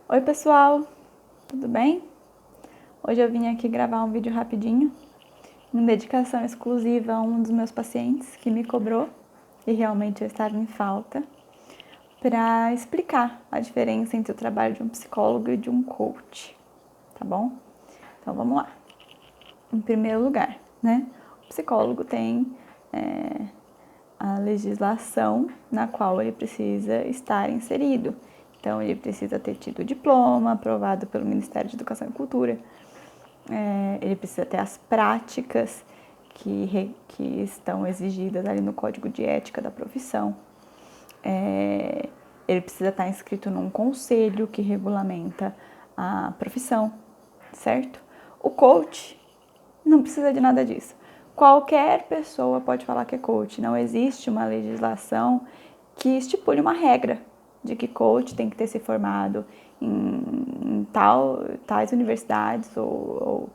Oi pessoal, tudo bem? Hoje eu vim aqui gravar um vídeo rapidinho, em dedicação exclusiva a um dos meus pacientes que me cobrou, e realmente eu estava em falta, para explicar a diferença entre o trabalho de um psicólogo e de um coach, tá bom? Então vamos lá. Em primeiro lugar, né? O psicólogo tem a legislação na qual ele precisa estar inserido. Então, ele precisa ter tido diploma aprovado pelo Ministério de Educação e Cultura. Ele precisa ter as práticas que estão exigidas ali no Código de Ética da profissão. Ele precisa estar inscrito num conselho que regulamenta a profissão, certo? O coach não precisa de nada disso. Qualquer pessoa pode falar que é coach. Não existe uma legislação que estipule uma regra de que coach tem que ter se formado em tais universidades ou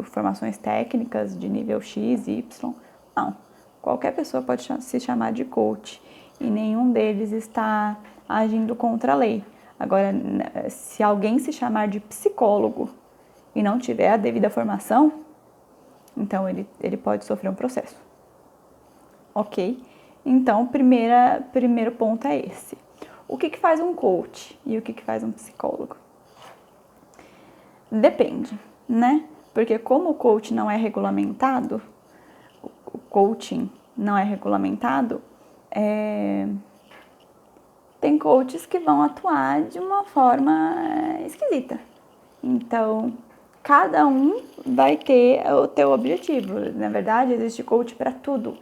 formações técnicas de nível X, Y. Não. Qualquer pessoa pode se chamar de coach e nenhum deles está agindo contra a lei. Agora, se alguém se chamar de psicólogo e não tiver a devida formação, então ele pode sofrer um processo. Ok? Então, primeiro ponto é esse. O que faz um coach e o que faz um psicólogo? Depende, né? Porque como o coach não é regulamentado, o coaching não é regulamentado, tem coaches que vão atuar de uma forma esquisita. Então, cada um vai ter o teu objetivo. Na verdade, existe coach para tudo.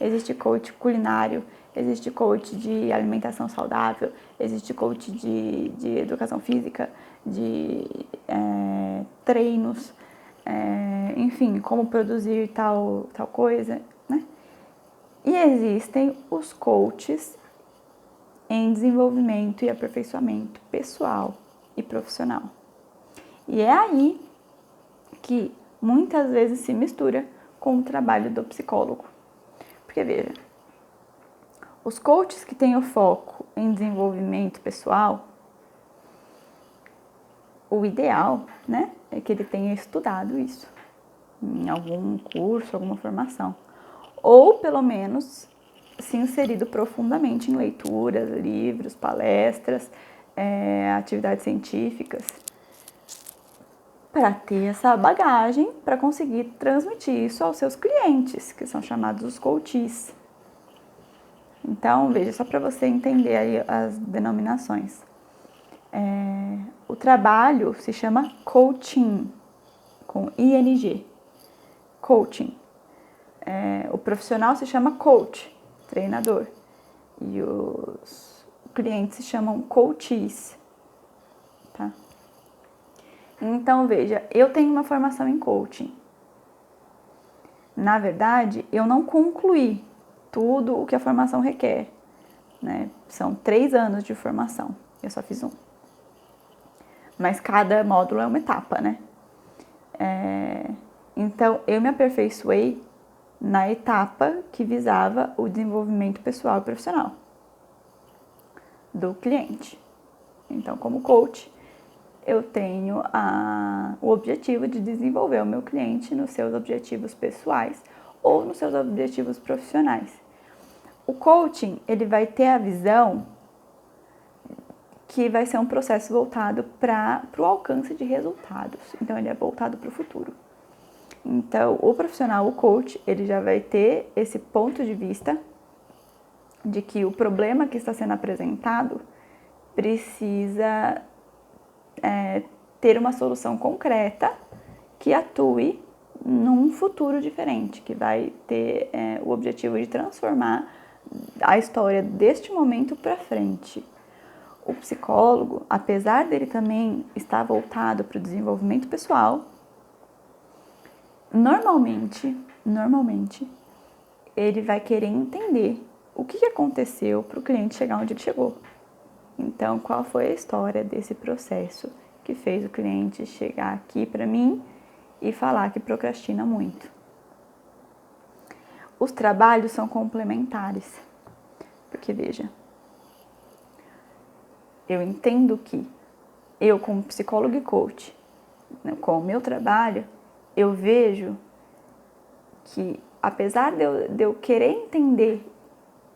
Existe coach culinário, existe coach de alimentação saudável, existe coach de educação física, de treinos, enfim, como produzir tal coisa, né? E existem os coaches em desenvolvimento e aperfeiçoamento pessoal e profissional. E é aí que muitas vezes se mistura com o trabalho do psicólogo. Porque veja, os coaches que têm o foco em desenvolvimento pessoal, o ideal, né, é que ele tenha estudado isso em algum curso, alguma formação, ou pelo menos se inserido profundamente em leituras, livros, palestras, atividades científicas, para ter essa bagagem para conseguir transmitir isso aos seus clientes, que são chamados os coaches. Então, veja, só para você entender aí as denominações. O trabalho se chama coaching, com ING, coaching. O profissional se chama coach, treinador. E os clientes se chamam coaches, tá? Então, veja, eu tenho uma formação em coaching. Na verdade, eu não concluí tudo o que a formação requer, né? São 3 anos de formação, eu só fiz um. Mas cada módulo é uma etapa, né? Então, eu me aperfeiçoei na etapa que visava o desenvolvimento pessoal e profissional do cliente. Então, como coach, eu tenho o objetivo de desenvolver o meu cliente nos seus objetivos pessoais ou nos seus objetivos profissionais. O coaching, ele vai ter a visão que vai ser um processo voltado para o alcance de resultados. Então, ele é voltado para o futuro. Então, o profissional, o coach, ele já vai ter esse ponto de vista de que o problema que está sendo apresentado precisa ter uma solução concreta que atue num futuro diferente, que vai ter o objetivo de transformar a história deste momento para frente. O psicólogo, apesar dele também estar voltado para o desenvolvimento pessoal, normalmente, ele vai querer entender o que aconteceu para o cliente chegar onde ele chegou. Então, qual foi a história desse processo que fez o cliente chegar aqui para mim e falar que procrastina muito? Os trabalhos são complementares, porque veja, eu entendo que eu como psicóloga e coach, né, com o meu trabalho, eu vejo que apesar de eu querer entender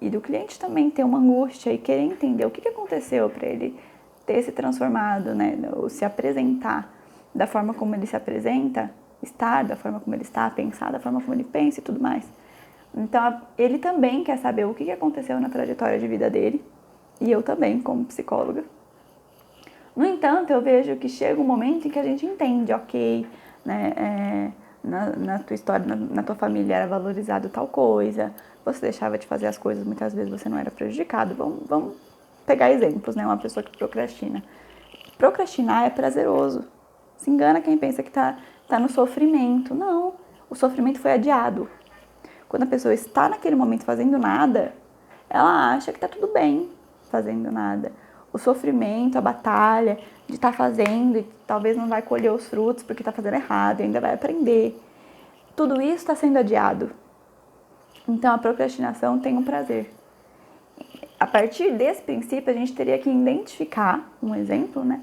e do cliente também ter uma angústia e querer entender o que aconteceu para ele ter se transformado, né, ou se apresentar da forma como ele se apresenta, estar da forma como ele está, pensar da forma como ele pensa e tudo mais. Então, ele também quer saber o que aconteceu na trajetória de vida dele, e eu também, como psicóloga. No entanto, eu vejo que chega um momento em que a gente entende, ok, né, na tua história, na tua família era valorizado tal coisa, você deixava de fazer as coisas, muitas vezes você não era prejudicado. Vamos pegar exemplos, né? Uma pessoa que procrastina. Procrastinar é prazeroso. Se engana quem pensa que tá no sofrimento. Não, o sofrimento foi adiado. Quando a pessoa está naquele momento fazendo nada, ela acha que tá tudo bem fazendo nada. O sofrimento, a batalha de estar fazendo e talvez não vai colher os frutos porque está fazendo errado e ainda vai aprender. Tudo isso está sendo adiado. Então a procrastinação tem um prazer. A partir desse princípio, a gente teria que identificar, um exemplo, né?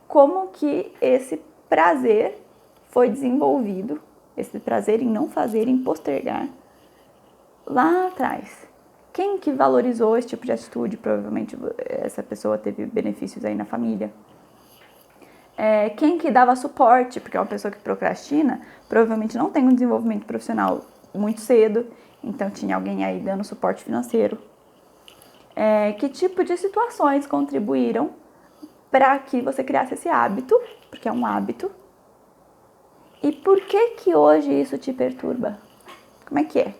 Como que esse prazer foi desenvolvido, esse prazer em não fazer, em postergar, lá atrás. Quem que valorizou esse tipo de atitude? Provavelmente essa pessoa teve benefícios aí na família. Quem que dava suporte? Porque uma pessoa que procrastina provavelmente não tem um desenvolvimento profissional muito cedo, então tinha alguém aí dando suporte financeiro. Que tipo de situações contribuíram para que você criasse esse hábito, porque é um hábito, e por que hoje isso te perturba? Como é que é?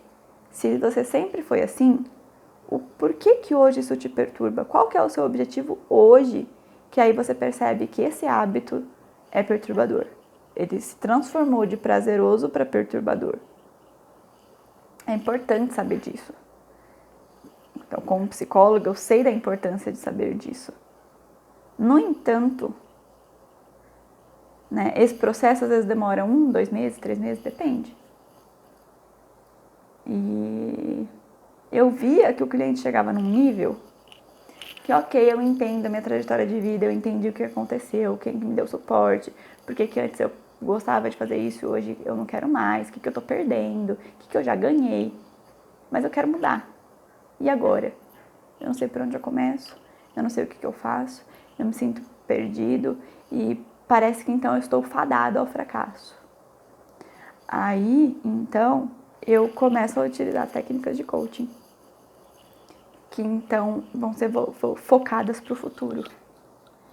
Se você sempre foi assim, o porquê que hoje isso te perturba? Qual que é o seu objetivo hoje? Que aí você percebe que esse hábito é perturbador. Ele se transformou de prazeroso para perturbador. É importante saber disso. Então, como psicóloga, eu sei da importância de saber disso. No entanto, né, esse processo às vezes demora 1, 2 meses, 3 meses, depende. E eu via que o cliente chegava num nível que, ok, eu entendo a minha trajetória de vida, eu entendi o que aconteceu, quem me deu suporte, porque que antes eu gostava de fazer isso e hoje eu não quero mais, o que eu tô perdendo, o que eu já ganhei, mas eu quero mudar. E agora? Eu não sei por onde eu começo, eu não sei o que eu faço, eu me sinto perdido e parece que então eu estou fadado ao fracasso. Aí, então, eu começo a utilizar técnicas de coaching, que então vão ser focadas para o futuro.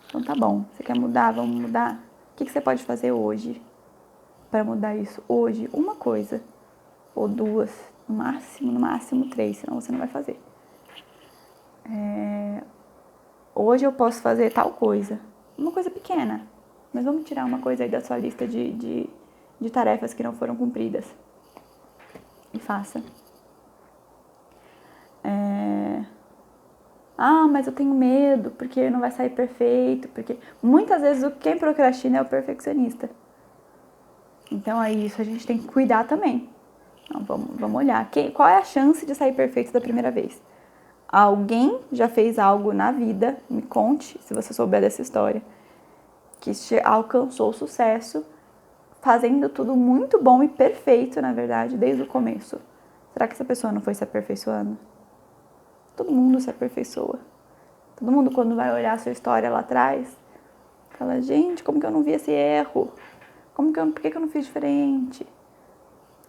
Então tá bom, você quer mudar? Vamos mudar? O que você pode fazer hoje para mudar isso? Hoje, uma coisa, ou duas, no máximo 3, senão você não vai fazer. Hoje eu posso fazer tal coisa, uma coisa pequena, mas vamos tirar uma coisa aí da sua lista de tarefas que não foram cumpridas e faça. Mas eu tenho medo porque não vai sair perfeito, porque muitas vezes quem procrastina é o perfeccionista. Então é isso, a gente tem que cuidar também. Então, vamos olhar. Qual é a chance de sair perfeito da primeira vez? Alguém já fez algo na vida, me conte, se você souber dessa história, que alcançou sucesso fazendo tudo muito bom e perfeito, na verdade, desde o começo. Será que essa pessoa não foi se aperfeiçoando? Todo mundo se aperfeiçoa. Todo mundo, quando vai olhar a sua história lá atrás, fala, gente, como que eu não vi esse erro? Por que eu não fiz diferente?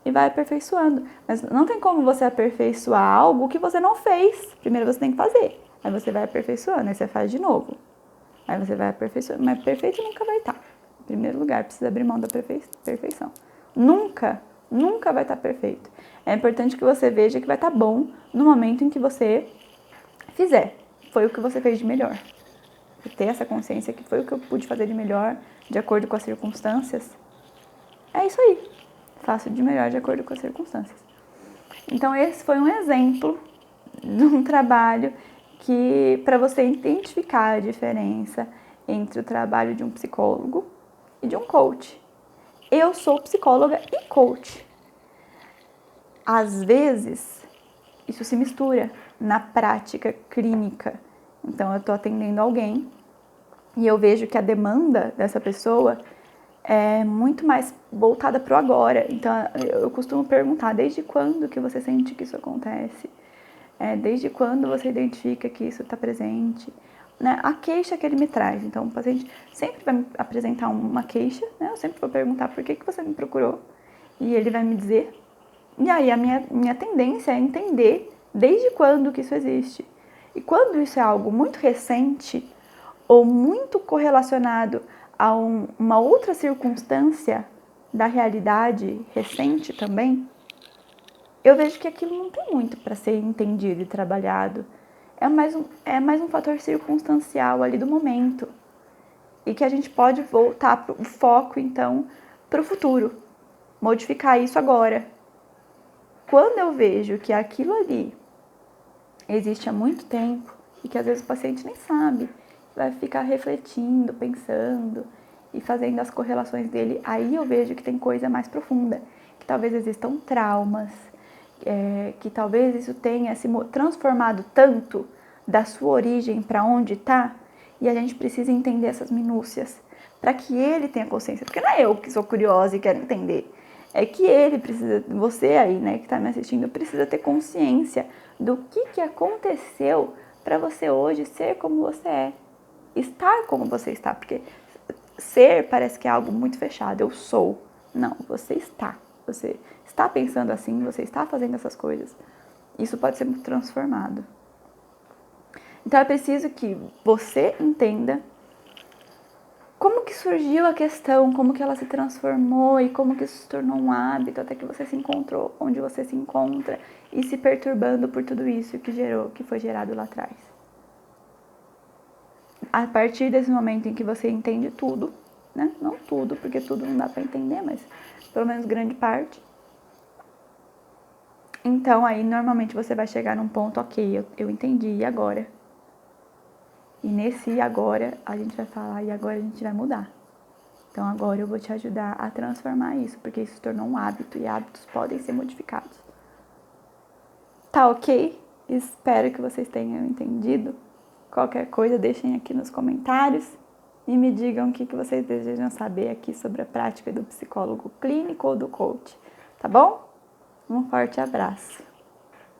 E vai aperfeiçoando. Mas não tem como você aperfeiçoar algo que você não fez. Primeiro você tem que fazer. Aí você vai aperfeiçoando, aí você faz de novo. Aí você vai aperfeiçoando. Mas perfeito nunca vai estar. Em primeiro lugar, precisa abrir mão da perfeição. Nunca vai estar perfeito. É importante que você veja que vai estar bom no momento em que você fizer. Foi o que você fez de melhor. E ter essa consciência que foi o que eu pude fazer de melhor, de acordo com as circunstâncias. É isso aí. Faço de melhor de acordo com as circunstâncias. Então esse foi um exemplo de um trabalho que, para você identificar a diferença entre o trabalho de um psicólogo e de um coach. Eu sou psicóloga e coach. Às vezes, isso se mistura na prática clínica. Então, eu estou atendendo alguém E eu vejo que a demanda dessa pessoa é muito mais voltada para o agora. Então, eu costumo perguntar, desde quando que você sente que isso acontece? Desde quando você identifica que isso está presente? Né? A queixa que ele me traz. Então, o paciente sempre vai me apresentar uma queixa, né? Eu sempre vou perguntar por que você me procurou, e ele vai me dizer. E aí, a minha tendência é entender desde quando que isso existe. E quando isso é algo muito recente, ou muito correlacionado a uma outra circunstância da realidade recente também, eu vejo que aquilo não tem muito para ser entendido e trabalhado. É mais um fator circunstancial ali do momento. E que a gente pode voltar o foco, então, para o futuro. Modificar isso agora. Quando eu vejo que aquilo ali existe há muito tempo e que às vezes o paciente nem sabe, vai ficar refletindo, pensando e fazendo as correlações dele, aí eu vejo que tem coisa mais profunda, que talvez existam traumas, que talvez isso tenha se transformado tanto da sua origem para onde está, e a gente precisa entender essas minúcias para que ele tenha consciência, porque não é eu que sou curiosa e quero entender, é que ele precisa, você aí, né, que está me assistindo, precisa ter consciência do que aconteceu para você hoje ser como você é, estar como você está, porque ser parece que é algo muito fechado, eu sou. Não, você está pensando assim, você está fazendo essas coisas. Isso pode ser muito transformado. Então é preciso que você entenda como que surgiu a questão, como que ela se transformou e como que isso se tornou um hábito até que você se encontrou onde você se encontra e se perturbando por tudo isso que foi gerado lá atrás. A partir desse momento em que você entende tudo, né? Não tudo, porque tudo não dá para entender, mas pelo menos grande parte. Então aí normalmente você vai chegar num ponto, ok, eu entendi, e agora? E nesse e agora a gente vai falar, e agora a gente vai mudar. Então agora eu vou te ajudar a transformar isso, porque isso se tornou um hábito e hábitos podem ser modificados. Tá ok? Espero que vocês tenham entendido. Qualquer coisa deixem aqui nos comentários e me digam o que vocês desejam saber aqui sobre a prática do psicólogo clínico ou do coach, tá bom? Um forte abraço!